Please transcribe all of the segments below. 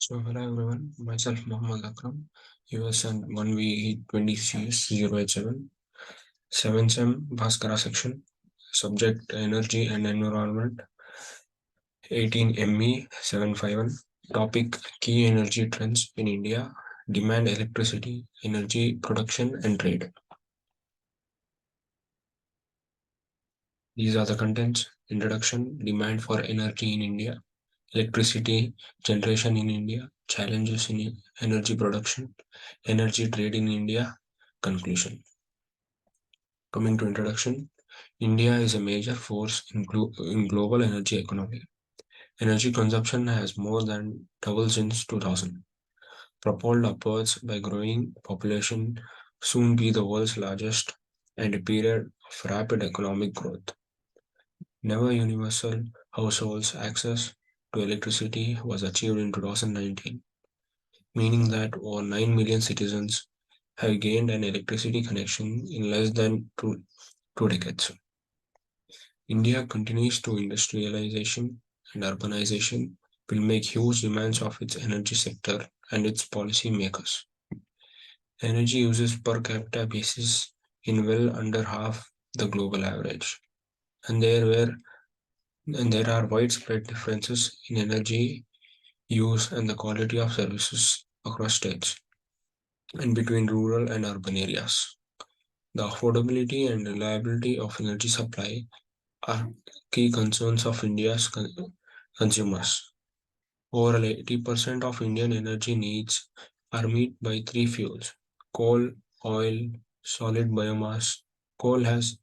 So hello everyone, myself Mohammed Akram, US and 1V 20CS 087, 7 SEM Bhaskara section, subject energy and environment 18ME 751, topic key energy trends in India, demand electricity, energy production and trade. These are the contents: introduction, demand for energy in India, electricity generation in India, challenges in energy production, energy trade in India, conclusion. Coming to introduction, India is a major force in global energy economy. Energy consumption has more than doubled since 2000, propelled upwards by growing population, soon be the world's largest, and a period of rapid economic growth. Never universal households access to electricity was achieved in 2019, meaning that over 9 million citizens have gained an electricity connection in less than two decades. India continues to industrialization and urbanization will make huge demands of its energy sector and its policy makers. Energy uses per capita basis in well under half the global average, and there are widespread differences in energy use and the quality of services across states and between rural and urban areas. The affordability and reliability of energy supply are key concerns of India's consumers. Over 80% of Indian energy needs are met by three fuels: coal, oil, solid biomass. Coal has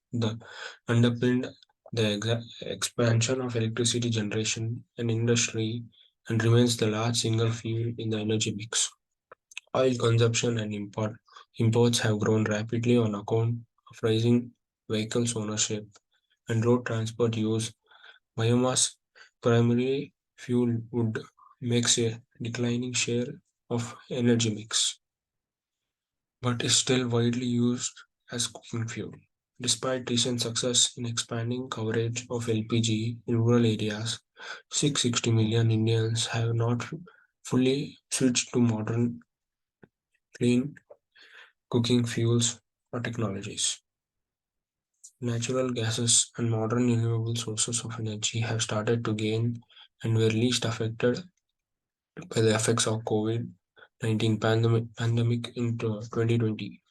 underpinned the expansion of electricity generation and industry and remains the large single fuel in the energy mix. Oil consumption and imports have grown rapidly on account of rising vehicles ownership and road transport use. Biomass, primary fuel wood, makes a declining share of energy mix, but is still widely used as cooking fuel. Despite recent success in expanding coverage of LPG in rural areas, 660 million Indians have not fully switched to modern clean cooking fuels or technologies. Natural gases and modern renewable sources of energy have started to gain and were least affected by the effects of COVID-19 pandemic in 2020.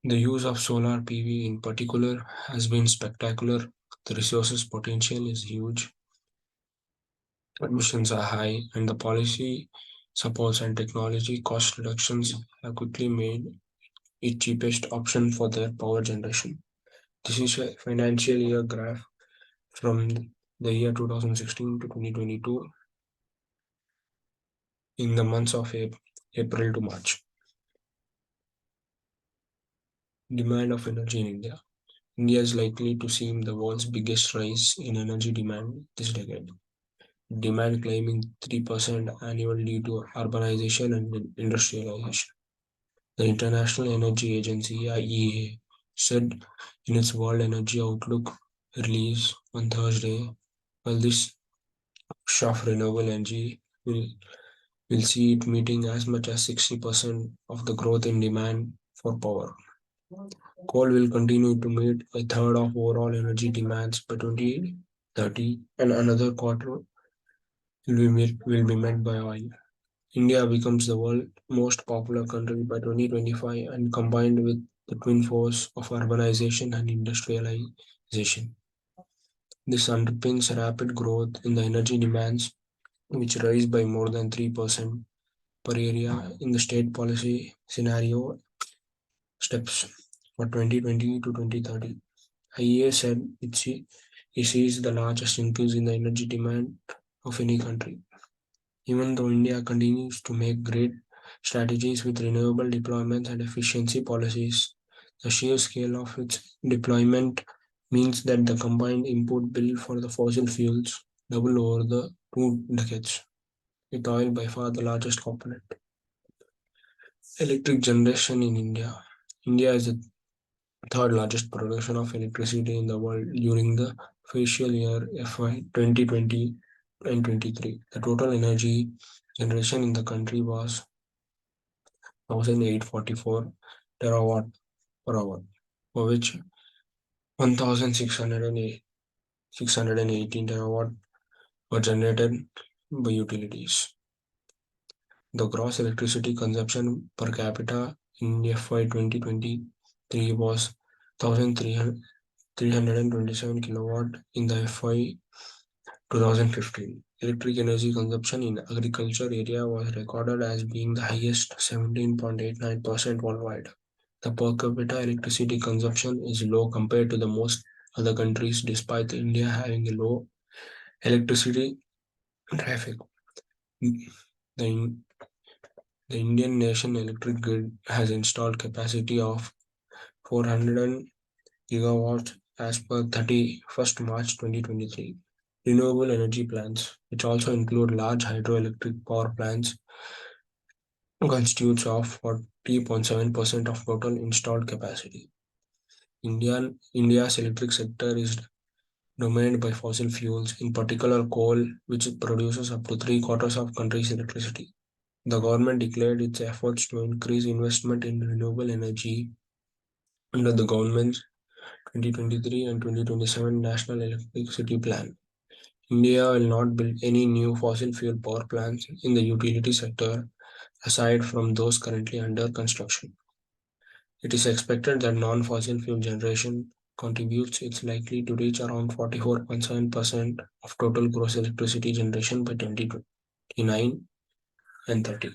The use of solar PV in particular has been spectacular. The resources potential is huge, emissions are high, and the policy supports and technology cost reductions have quickly made it cheapest option for their power generation. This is a financial year graph from the year 2016 to 2022 in the months of April to March. Demand of energy in India. India is likely to see the world's biggest rise in energy demand this decade. Demand climbing 3% annually due to urbanization and industrialization. The International Energy Agency (IEA) said in its World Energy Outlook release on Thursday, while this push of renewable energy will see it meeting as much as 60% of the growth in demand for power. Coal will continue to meet a third of overall energy demands by 2030, and another quarter will be met by oil. India becomes the world's most popular country by 2025, and combined with the twin force of urbanization and industrialization, this underpins rapid growth in the energy demands, which rise by more than 3% per area in the state policy scenario steps for 2020 to 2030. IEA said it sees the largest increase in the energy demand of any country. Even though India continues to make great strategies with renewable deployments and efficiency policies, the sheer scale of its deployment means that the combined input bill for the fossil fuels double over the 2 decades, with oil by far the largest component. Electric generation in India. India is the third largest production of electricity in the world during the fiscal year FY 2020. and 23. The total energy generation in the country was 1,844 terawatt per hour, for which 1,618 terawatt were generated by utilities. The gross electricity consumption per capita in FY 2023 was 1,327 kilowatt in the FY 2015. Electric energy consumption in agriculture area was recorded as being the highest, 17.89% worldwide. The per capita electricity consumption is low compared to the most other countries, despite India having a low electricity traffic. The, the Indian Nation Electric Grid has installed capacity of 400 gigawatts as per 31st March 2023. Renewable energy plants, which also include large hydroelectric power plants, constitutes of 40.7% of total installed capacity. India's electric sector is dominated by fossil fuels, in particular coal, which produces up to three-quarters of country's electricity. The government declared its efforts to increase investment in renewable energy under the government's 2023 and 2027 National Electricity Plan. India will not build any new fossil fuel power plants in the utility sector aside from those currently under construction. It is expected that non-fossil fuel generation contributes it's likely to reach around 44.7% of total gross electricity generation by 2029 and 30.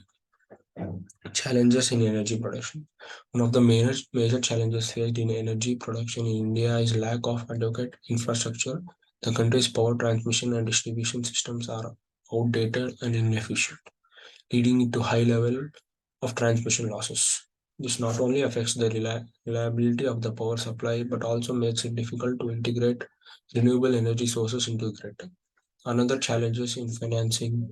Challenges in energy production. One of the major challenges faced in energy production in India is lack of adequate infrastructure. The country's power transmission and distribution systems are outdated and inefficient, leading to high level of transmission losses. This not only affects the reliability of the power supply but also makes it difficult to integrate renewable energy sources into the grid. Another challenge is in financing.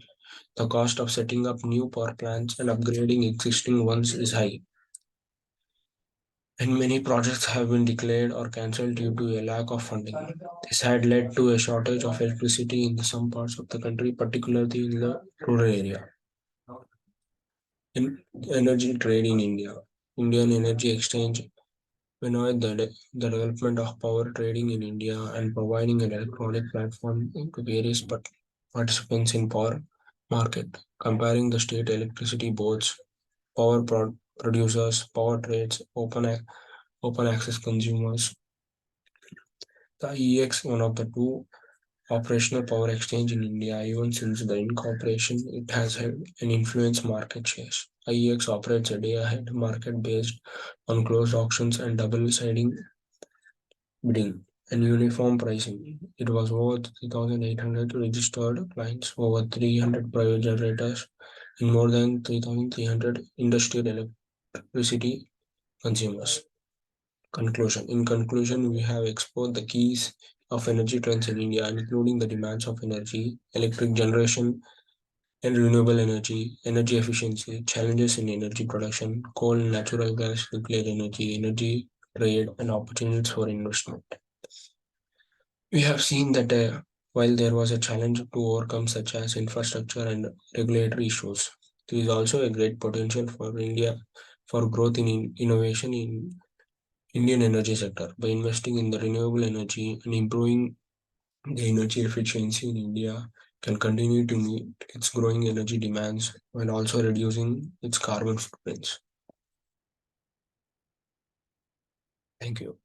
The cost of setting up new power plants and upgrading existing ones is high, and many projects have been declared or cancelled due to a lack of funding. This had led to a shortage of electricity in some parts of the country, particularly in the rural area. In energy trade in India, Indian Energy Exchange pioneered the development of power trading in India and providing an electronic platform to various participants in power market, comparing the state electricity boards, producers, power trades, open access consumers. The EX, one of the two operational power exchange in India, even since the incorporation, it has had an influence market shares. IEX operates a day-ahead market based on closed auctions and double-siding bidding and uniform pricing. It was over 3,800 registered clients, over 300 private generators, and more than 3,300 industrial electricity consumers. Conclusion. In conclusion, we have explored the keys of energy trends in India, including the demands of energy, electric generation, and renewable energy, energy efficiency, challenges in energy production, coal, natural gas, nuclear energy, energy trade, and opportunities for investment. We have seen that while there was a challenge to overcome, such as infrastructure and regulatory issues, there is also a great potential for India for growth in innovation in Indian energy sector. By investing in the renewable energy and improving the energy efficiency in India can continue to meet its growing energy demands while also reducing its carbon footprints. Thank you.